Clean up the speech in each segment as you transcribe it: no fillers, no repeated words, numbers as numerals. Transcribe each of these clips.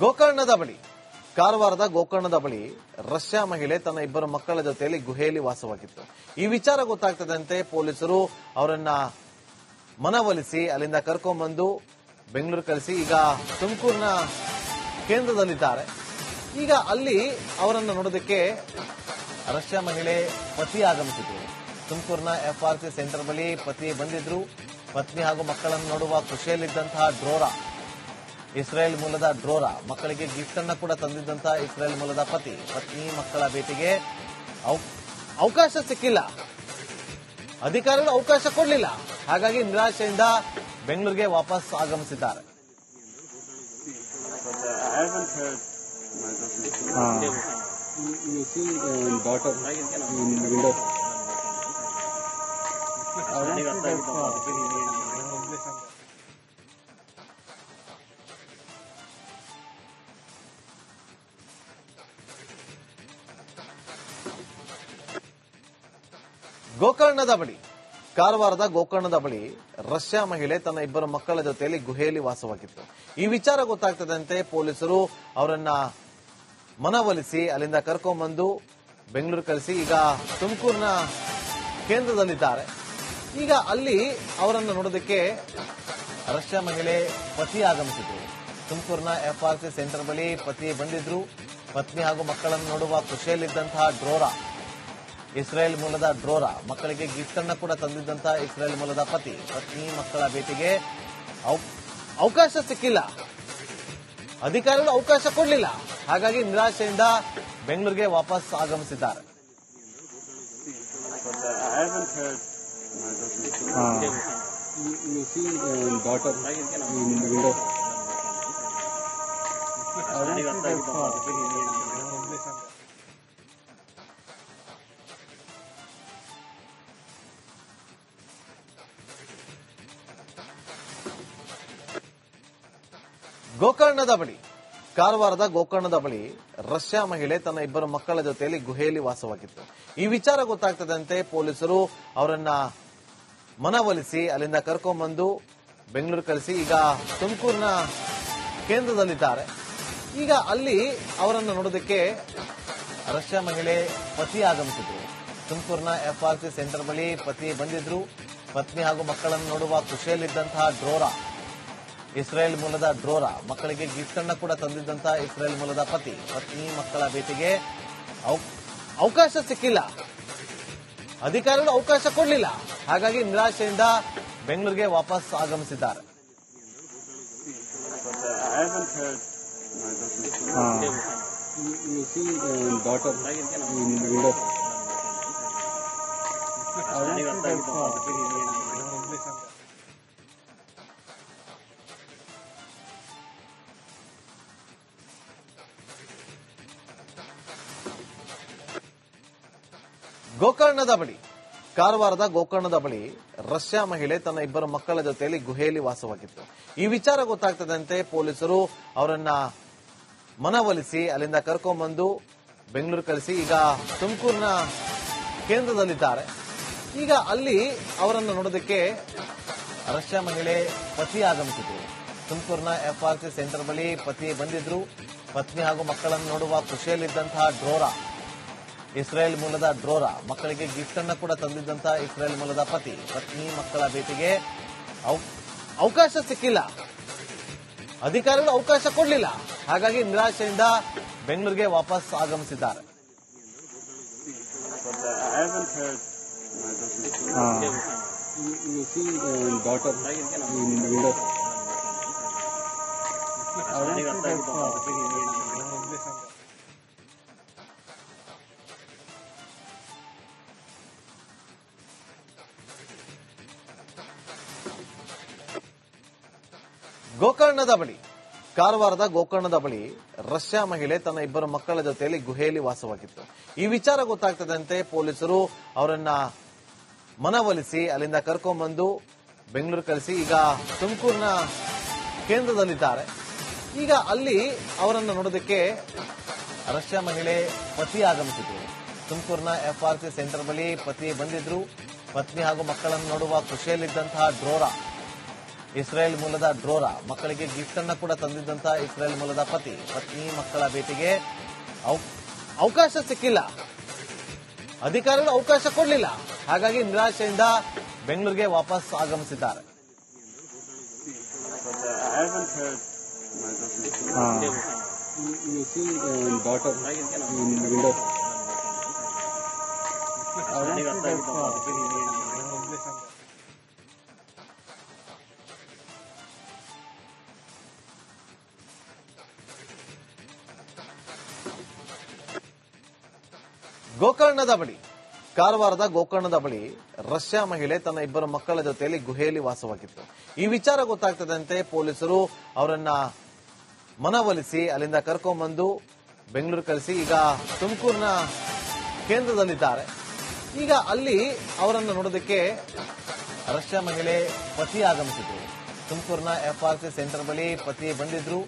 ಗೋಕರ್ಣದ ಬಳಿ ಕಾರವಾರದ ಗೋಕರ್ಣದ ಬಳಿ ರಷ್ಯಾ ಮಹಿಳೆ ತನ್ನ ಇಬ್ಬರು ಮಕ್ಕಳ ಜೊತೆಯಲ್ಲಿ ಗುಹೆಯಲ್ಲಿ ವಾಸವಾಗಿತ್ತು. ಈ ವಿಚಾರ ಗೊತ್ತಾಗ್ತದಂತೆ ಪೊಲೀಸರು ಅವರನ್ನ ಮನವೊಲಿಸಿ ಅಲ್ಲಿಂದ ಕರ್ಕೊಂಡ್ಬಂದು ಬೆಂಗಳೂರು ಕಳಿಸಿ ಈಗ ತುಮಕೂರಿನ ಕೇಂದ್ರದಲ್ಲಿದ್ದಾರೆ. ಈಗ ಅಲ್ಲಿ ಅವರನ್ನು ನೋಡೋದಕ್ಕೆ ರಷ್ಯಾ ಮಹಿಳೆ ಪತಿ ಆಗಮಿಸಿದ್ರು. ತುಮಕೂರಿನ FRC ಸೆಂಟರ್ ಬಳಿ ಪತಿ ಬಂದಿದ್ರು. ಪತ್ನಿ ಹಾಗೂ ಮಕ್ಕಳನ್ನು ನೋಡುವ ಖುಷಿಯಲ್ಲಿದ್ದಂತಹ ಡ್ರೋರಾ, ಇಸ್ರೇಲ್ ಮೂಲದ ಡ್ರೋರಾ, ಮಕ್ಕಳಿಗೆ ಗಿಫ್ಟ್ ಅನ್ನ ಕೂಡ ತಂದಿದ್ದಂತಹ ಇಸ್ರೇಲ್ ಮೂಲದ ಪತ್ನಿ ಮಕ್ಕಳ ಭೇಟಿಗೆ ಅವಕಾಶ ಸಿಕ್ಕಿಲ್ಲ, ಅಧಿಕಾರಿಗಳು ಅವಕಾಶ ಕೊಡಲಿಲ್ಲ. ಹಾಗಾಗಿ ನಿರಾಶೆಯಿಂದ ಬೆಂಗಳೂರಿಗೆ ವಾಪಸ್ ಆಗಮಿಸಿದ್ದಾರೆ. ಗೋಕರ್ಣದ ಬಳಿ ಕಾರವಾರದ ಗೋಕರ್ಣದ ಬಳಿ ರಷ್ಯಾ ಮಹಿಳೆ ತನ್ನ ಇಬ್ಬರು ಮಕ್ಕಳ ಜೊತೆಯಲ್ಲಿ ಗುಹೆಯಲ್ಲಿ ವಾಸವಾಗಿತ್ತು. ಈ ವಿಚಾರ ಗೊತ್ತಾಗ್ತದಂತೆ ಪೊಲೀಸರು ಅವರನ್ನ ಮನವೊಲಿಸಿ ಅಲ್ಲಿಂದ ಕರ್ಕೊಂಡ್ಬಂದು ಬೆಂಗಳೂರು ಕಳಿಸಿ ಈಗ ತುಮಕೂರಿನ ಕೇಂದ್ರದಲ್ಲಿದ್ದಾರೆ. ಈಗ ಅಲ್ಲಿ ಅವರನ್ನು ನೋಡೋದಕ್ಕೆ ರಷ್ಯಾ ಮಹಿಳೆ ಪತಿ ಆಗಮಿಸಿದ್ರು. ತುಮಕೂರಿನ FRC ಸೆಂಟರ್ ಬಳಿ ಪತಿ ಬಂದಿದ್ರು. ಪತ್ನಿ ಹಾಗೂ ಮಕ್ಕಳನ್ನು ನೋಡುವ ಖುಷಿಯಲ್ಲಿದ್ದಂತಹ ಡ್ರೋರಾ, ಇಸ್ರೇಲ್ ಮೂಲದ ಡ್ರೋರಾ, ಮಕ್ಕಳಿಗೆ ಗಿಫ್ಟ್ ಅನ್ನ ಕೂಡ ತಂದಿದ್ದಂತಹ ಇಸ್ರೇಲ್ ಮೂಲದ ಪತ್ನಿ ಮಕ್ಕಳ ಭೇಟಿಗೆ ಅವಕಾಶ ಸಿಕ್ಕಿಲ್ಲ, ಅಧಿಕಾರಿಗಳು ಅವಕಾಶ ಕೊಡಲಿಲ್ಲ. ಹಾಗಾಗಿ ನಿರಾಶೆಯಿಂದ ಬೆಂಗಳೂರಿಗೆ ವಾಪಸ್ ಆಗಮಿಸಿದ್ದಾರೆ. ಗೋಕರ್ಣದ ಬಳಿ ಕಾರವಾರದ ಗೋಕರ್ಣದ ಬಳಿ ರಷ್ಯಾ ಮಹಿಳೆ ತನ್ನ ಇಬ್ಬರು ಮಕ್ಕಳ ಜೊತೆಯಲ್ಲಿ ಗುಹೆಯಲ್ಲಿ ವಾಸವಾಗಿತ್ತು. ಈ ವಿಚಾರ ಗೊತ್ತಾಗ್ತದಂತೆ ಪೊಲೀಸರು ಅವರನ್ನ ಮನವೊಲಿಸಿ ಅಲ್ಲಿಂದ ಕರ್ಕೊಂಡ್ಬಂದು ಬೆಂಗಳೂರು ಕಳಿಸಿ ಈಗ ತುಮಕೂರಿನ ಕೇಂದ್ರದಲ್ಲಿದ್ದಾರೆ. ಈಗ ಅಲ್ಲಿ ಅವರನ್ನು ನೋಡೋದಕ್ಕೆ ರಷ್ಯಾ ಮಹಿಳೆ ಪತಿ ಆಗಮಿಸಿದ್ರು. ತುಮಕೂರಿನ FRC ಸೆಂಟರ್ ಬಳಿ ಪತಿ ಬಂದಿದ್ರು. ಪತ್ನಿ ಹಾಗೂ ಮಕ್ಕಳನ್ನು ನೋಡುವ ಖುಷಿಯಲ್ಲಿದ್ದಂತಹ ಡ್ರೋರಾ, ಇಸ್ರೇಲ್ ಮೂಲದ ಡ್ರೋರಾ, ಮಕ್ಕಳಿಗೆ ಗಿಫ್ಟ್ ಅನ್ನ ಕೂಡ ತಂದಿದ್ದಂತಹ ಇಸ್ರೇಲ್ ಮೂಲದ ಪತ್ನಿ ಮಕ್ಕಳ ಭೇಟಿಗೆ ಅವಕಾಶ ಸಿಕ್ಕಿಲ್ಲ, ಅಧಿಕಾರಿಗಳು ಅವಕಾಶ ಕೊಡಲಿಲ್ಲ. ಹಾಗಾಗಿ ನಿರಾಶೆಯಿಂದ ಬೆಂಗಳೂರಿಗೆ ವಾಪಸ್ ಆಗಮಿಸಿದ್ದಾರೆ. ಗೋಕರ್ಣದ ಬಳಿ ಕಾರವಾರದ ಗೋಕರ್ಣದ ಬಳಿ ರಷ್ಯಾ ಮಹಿಳೆ ತನ್ನ ಇಬ್ಬರು ಮಕ್ಕಳ ಜೊತೆಯಲ್ಲಿ ಗುಹೆಯಲ್ಲಿ ವಾಸವಾಗಿತ್ತು. ಈ ವಿಚಾರ ಗೊತ್ತಾಗ್ತದಂತೆ ಪೊಲೀಸರು ಅವರನ್ನ ಮನವೊಲಿಸಿ ಅಲ್ಲಿಂದ ಕರ್ಕೊಂಡ್ಬಂದು ಬೆಂಗಳೂರು ಕಳಿಸಿ ಈಗ ತುಮಕೂರಿನ ಕೇಂದ್ರದಲ್ಲಿದ್ದಾರೆ. ಈಗ ಅಲ್ಲಿ ಅವರನ್ನು ನೋಡೋದಕ್ಕೆ ರಷ್ಯಾ ಮಹಿಳೆ ಪತಿ ಆಗಮಿಸಿದ್ರು. ತುಮಕೂರಿನ FRC ಸೆಂಟರ್ ಬಳಿ ಪತಿ ಬಂದಿದ್ರು. ಪತ್ನಿ ಹಾಗೂ ಮಕ್ಕಳನ್ನು ನೋಡುವ ಖುಷಿಯಲ್ಲಿದ್ದಂತಹ ಡ್ರೋರಾ, ಇಸ್ರೇಲ್ ಮೂಲದ ಡ್ರೋರಾ, ಮಕ್ಕಳಿಗೆ ಗಿಫ್ಟ್ ಅನ್ನ ಕೂಡ ತಂದಿದ್ದಂತಹ ಇಸ್ರೇಲ್ ಮೂಲದ ಪತ್ನಿ ಮಕ್ಕಳ ಭೇಟಿಗೆ ಅವಕಾಶ ಸಿಕ್ಕಿಲ್ಲ, ಅಧಿಕಾರಿಗಳು ಅವಕಾಶ ಕೊಡಲಿಲ್ಲ. ಹಾಗಾಗಿ ನಿರಾಶೆಯಿಂದ ಬೆಂಗಳೂರಿಗೆ ವಾಪಸ್ ಆಗಮಿಸಿದ್ದಾರೆ. ಗೋಕರ್ಣದ ಬಳಿ ಕಾರವಾರದ ಗೋಕರ್ಣದ ಬಳಿ ರಷ್ಯಾ ಮಹಿಳೆ ತನ್ನ ಇಬ್ಬರು ಮಕ್ಕಳ ಜೊತೆಯಲ್ಲಿ ಗುಹೆಯಲ್ಲಿ ವಾಸವಾಗಿತ್ತು. ಈ ವಿಚಾರ ಗೊತ್ತಾಗ್ತದಂತೆ ಪೊಲೀಸರು ಅವರನ್ನ ಮನವೊಲಿಸಿ ಅಲ್ಲಿಂದ ಕರ್ಕೊಂಡ್ಬಂದು ಬೆಂಗಳೂರು ಕಳಿಸಿ ಈಗ ತುಮಕೂರಿನ ಕೇಂದ್ರದಲ್ಲಿದ್ದಾರೆ. ಈಗ ಅಲ್ಲಿ ಅವರನ್ನು ನೋಡೋದಕ್ಕೆ ರಷ್ಯಾ ಮಹಿಳೆ ಪತಿ ಆಗಮಿಸಿದ್ರು. ತುಮಕೂರಿನ FRC ಸೆಂಟರ್ ಬಳಿ ಪತಿ ಬಂದಿದ್ರು. ಪತ್ನಿ ಹಾಗೂ ಮಕ್ಕಳನ್ನು ನೋಡುವ ಖುಷಿಯಲ್ಲಿದ್ದಂತಹ ಡ್ರೋರಾ, ಇಸ್ರೇಲ್ ಮೂಲದ ಡ್ರೋರಾ ಮಕ್ಕಳಿಗೆ ಗಿಫ್ಟ್ ಅನ್ನ ಕೂಡ ತಂದಿದ್ದಂತ ಇಸ್ರೇಲ್ ಮೂಲದ ಪತ್ನಿ ಮಕ್ಕಳ ಭೇಟಿಗೆ ಅವಕಾಶ ಸಿಕ್ಕಿಲ್ಲ, ಅಧಿಕಾರಿಗಳು ಅವಕಾಶ ಕೊಡಲಿಲ್ಲ. ಹಾಗಾಗಿ ನಿರಾಶೆಯಿಂದ ಬೆಂಗಳೂರಿಗೆ ವಾಪಸ್ ಆಗಮಿಸಿದ್ದಾರೆ. ಗೋಕರ್ಣದ ಬಳಿ ಕಾರವಾರದ ಗೋಕರ್ಣದ ಬಳಿ ರಷ್ಯಾ ಮಹಿಳೆ ತನ್ನ ಇಬ್ಬರು ಮಕ್ಕಳ ಜೊತೆಯಲ್ಲಿ ಗುಹೆಯಲ್ಲಿ ವಾಸವಾಗಿತ್ತು. ಈ ವಿಚಾರ ಗೊತ್ತಾಗ್ತದಂತೆ ಪೊಲೀಸರು ಅವರನ್ನ ಮನವೊಲಿಸಿ ಅಲ್ಲಿಂದ ಕರ್ಕೊಂಡ್ಬಂದು ಬೆಂಗಳೂರು ಕಳಿಸಿ ಈಗ ತುಮಕೂರಿನ ಕೇಂದ್ರದಲ್ಲಿದ್ದಾರೆ. ಈಗ ಅಲ್ಲಿ ಅವರನ್ನು ನೋಡೋದಕ್ಕೆ ರಷ್ಯಾ ಮಹಿಳೆ ಪತಿ ಆಗಮಿಸಿದ್ರು. ತುಮಕೂರಿನ FRC ಸೆಂಟರ್ ಬಳಿ ಪತಿ ಬಂದಿದ್ರು.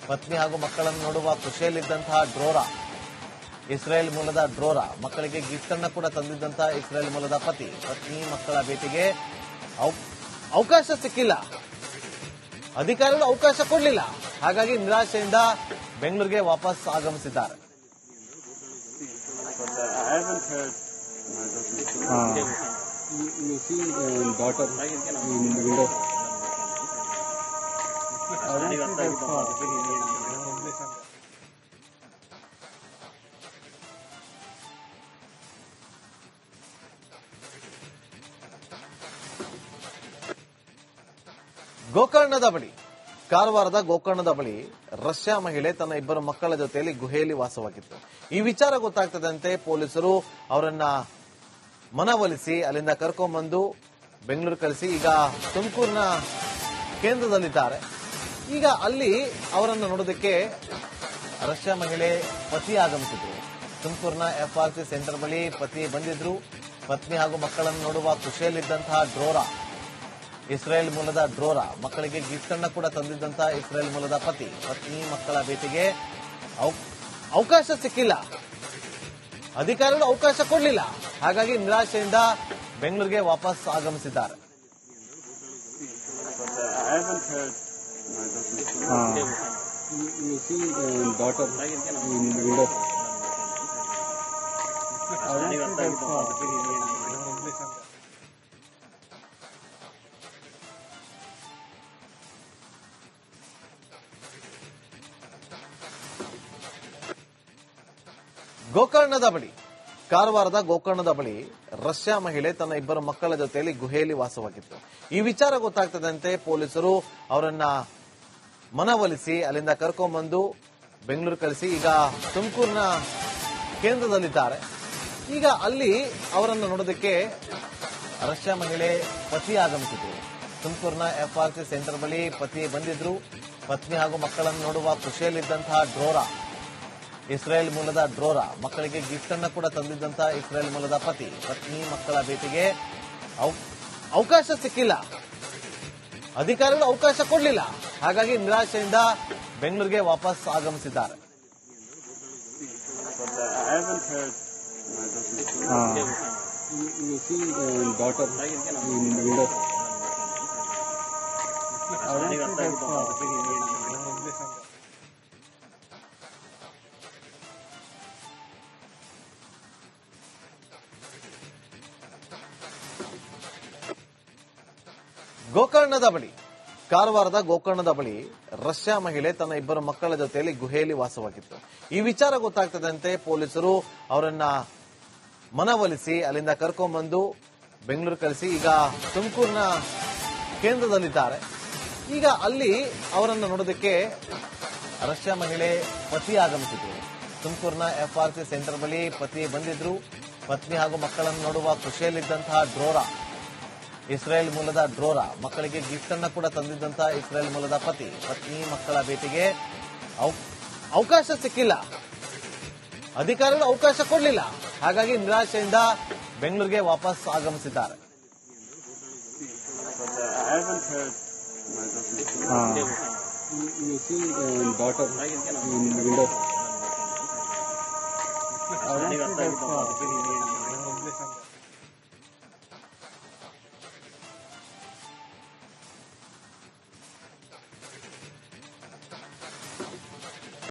ಪತ್ನಿ ಹಾಗೂ ಮಕ್ಕಳನ್ನು ನೋಡುವ ಖುಷಿಯಲ್ಲಿದ್ದಂತಹ ಡ್ರೋರಾ, ಇಸ್ರೇಲ್ ಮೂಲದ ಡ್ರೋರಾ ಮಕ್ಕಳಿಗೆ ಗಿಫ್ಟ್ ಅನ್ನ ಕೂಡ ತಂದಿದ್ದಂತ ಇಸ್ರೇಲ್ ಮೂಲದ ಪತ್ನಿ ಮಕ್ಕಳ ಭೇಟಿಗೆ ಅವಕಾಶ ಸಿಕ್ಕಿಲ್ಲ, ಅಧಿಕಾರಿಗಳು ಅವಕಾಶ ಕೊಡಲಿಲ್ಲ. ಹಾಗಾಗಿ ನಿರಾಶೆಯಿಂದ ಬೆಂಗಳೂರಿಗೆ ವಾಪಸ್ ಆಗಮಿಸಿದ್ದಾರೆ. ಗೋಕರ್ಣದ ಬಳಿ ಕಾರವಾರದ ಗೋಕರ್ಣದ ಬಳಿ ರಷ್ಯಾ ಮಹಿಳೆ ತನ್ನ ಇಬ್ಬರು ಮಕ್ಕಳ ಜೊತೆಯಲ್ಲಿ ಗುಹೆಯಲ್ಲಿ ವಾಸವಾಗಿತ್ತು. ಈ ವಿಚಾರ ಗೊತ್ತಾಗ್ತದಂತೆ ಪೊಲೀಸರು ಅವರನ್ನ ಮನವೊಲಿಸಿ ಅಲ್ಲಿಂದ ಕರ್ಕೊಂಡ್ಬಂದು ಬೆಂಗಳೂರು ಕಳಿಸಿ ಈಗ ತುಮಕೂರಿನ ಕೇಂದ್ರದಲ್ಲಿದ್ದಾರೆ. ಈಗ ಅಲ್ಲಿ ಅವರನ್ನು ನೋಡೋದಕ್ಕೆ ರಷ್ಯಾ ಮಹಿಳೆ ಪತಿ ಆಗಮಿಸಿದ್ರು. ತುಮಕೂರಿನ FRC ಸೆಂಟರ್ ಬಳಿ ಪತಿ ಬಂದಿದ್ರು. ಪತ್ನಿ ಹಾಗೂ ಮಕ್ಕಳನ್ನು ನೋಡುವ ಖುಷಿಯಲ್ಲಿದ್ದಂತಹ ಡ್ರೋರಾ, ಇಸ್ರೇಲ್ ಮೂಲದ ಡ್ರೋರಾ ಮಕ್ಕಳಿಗೆ ಗಿಫ್ಟ್ ಅನ್ನ ಕೂಡ ತಂದಿದ್ದಂತ ಇಸ್ರೇಲ್ ಮೂಲದ ಪತ್ನಿ ಮಕ್ಕಳ ಭೇಟಿಗೆ ಅವಕಾಶ ಸಿಕ್ಕಿಲ್ಲ, ಅಧಿಕಾರಿಗಳು ಅವಕಾಶ ಕೊಡಲಿಲ್ಲ. ಹಾಗಾಗಿ ನಿರಾಶೆಯಿಂದ ಬೆಂಗಳೂರಿಗೆ ವಾಪಸ್ ಆಗಮಿಸಿದ್ದಾರೆ. ಗೋಕರ್ಣದ ಬಳಿ ಕಾರವಾರದ ಗೋಕರ್ಣದ ಬಳಿ ರಷ್ಯಾ ಮಹಿಳೆ ತನ್ನ ಇಬ್ಬರು ಮಕ್ಕಳ ಜೊತೆಯಲ್ಲಿ ಗುಹೆಯಲ್ಲಿ ವಾಸವಾಗಿತ್ತು. ಈ ವಿಚಾರ ಗೊತ್ತಾಗ್ತದಂತೆ ಪೊಲೀಸರು ಅವರನ್ನ ಮನವೊಲಿಸಿ ಅಲ್ಲಿಂದ ಕರ್ಕೊಂಡ್ಬಂದು ಬೆಂಗಳೂರು ಕಳಿಸಿ ಈಗ ತುಮಕೂರಿನ ಕೇಂದ್ರದಲ್ಲಿದ್ದಾರೆ. ಈಗ ಅಲ್ಲಿ ಅವರನ್ನು ನೋಡೋದಕ್ಕೆ ರಷ್ಯಾ ಮಹಿಳೆ ಪತಿ ಆಗಮಿಸಿದ್ರು. ತುಮಕೂರಿನ FRC ಸೆಂಟರ್ ಬಳಿ ಪತಿ ಬಂದಿದ್ರು. ಪತ್ನಿ ಹಾಗೂ ಮಕ್ಕಳನ್ನು ನೋಡುವ ಖುಷಿಯಲ್ಲಿದ್ದಂತಹ ಡ್ರೋರಾ, ಇಸ್ರೇಲ್ ಮೂಲದ ಡ್ರೋರಾ ಮಕ್ಕಳಿಗೆ ಗಿಫ್ಟ್ ಅನ್ನ ಕೂಡ ತಂದಿದ್ದಂತ ಇಸ್ರೇಲ್ ಮೂಲದ ಪತ್ನಿ ಮಕ್ಕಳ ಭೇಟಿಗೆ ಅವಕಾಶ ಸಿಕ್ಕಿಲ್ಲ, ಅಧಿಕಾರಿಗಳು ಅವಕಾಶ ಕೊಡಲಿಲ್ಲ. ಹಾಗಾಗಿ ನಿರಾಶೆಯಿಂದ ಬೆಂಗಳೂರಿಗೆ ವಾಪಸ್ ಆಗಮಿಸಿದ್ದಾರೆ. ಗೋಕರ್ಣದ ಬಳಿ ಕಾರವಾರದ ಗೋಕರ್ಣದ ಬಳಿ ರಷ್ಯಾ ಮಹಿಳೆ ತನ್ನ ಇಬ್ಬರು ಮಕ್ಕಳ ಜೊತೆಯಲ್ಲಿ ಗುಹೆಯಲ್ಲಿ ವಾಸವಾಗಿತ್ತು. ಈ ವಿಚಾರ ಗೊತ್ತಾಗ್ತದಂತೆ ಪೊಲೀಸರು ಅವರನ್ನ ಮನವೊಲಿಸಿ ಅಲ್ಲಿಂದ ಕರ್ಕೊಂಡ್ಬಂದು ಬೆಂಗಳೂರು ಕಳಿಸಿ ಈಗ ತುಮಕೂರಿನ ಕೇಂದ್ರದಲ್ಲಿದ್ದಾರೆ. ಈಗ ಅಲ್ಲಿ ಅವರನ್ನು ನೋಡೋದಕ್ಕೆ ರಷ್ಯಾ ಮಹಿಳೆ ಪತಿ ಆಗಮಿಸಿದ್ರು. ತುಮಕೂರಿನ FRC ಸೆಂಟರ್ ಬಳಿ ಪತಿ ಬಂದಿದ್ರು. ಪತ್ನಿ ಹಾಗೂ ಮಕ್ಕಳನ್ನು ನೋಡುವ ಖುಷಿಯಲ್ಲಿದ್ದಂತಹ ಡ್ರೋರಾ, ಇಸ್ರೇಲ್ ಮೂಲದ ಡ್ರೋರಾ ಮಕ್ಕಳಿಗೆ ಗಿಫ್ಟ್ ಅನ್ನ ಕೂಡ ತಂದಿದ್ದಂತ ಇಸ್ರೇಲ್ ಮೂಲದ ಪತ್ನಿ ಮಕ್ಕಳ ಭೇಟಿಗೆ ಅವಕಾಶ ಸಿಕ್ಕಿಲ್ಲ, ಅಧಿಕಾರಿಗಳು ಅವಕಾಶ ಕೊಡಲಿಲ್ಲ. ಹಾಗಾಗಿ ನಿರಾಶೆಯಿಂದ ಬೆಂಗಳೂರಿಗೆ ವಾಪಸ್ ಆಗಮಿಸಿದ್ದಾರೆ.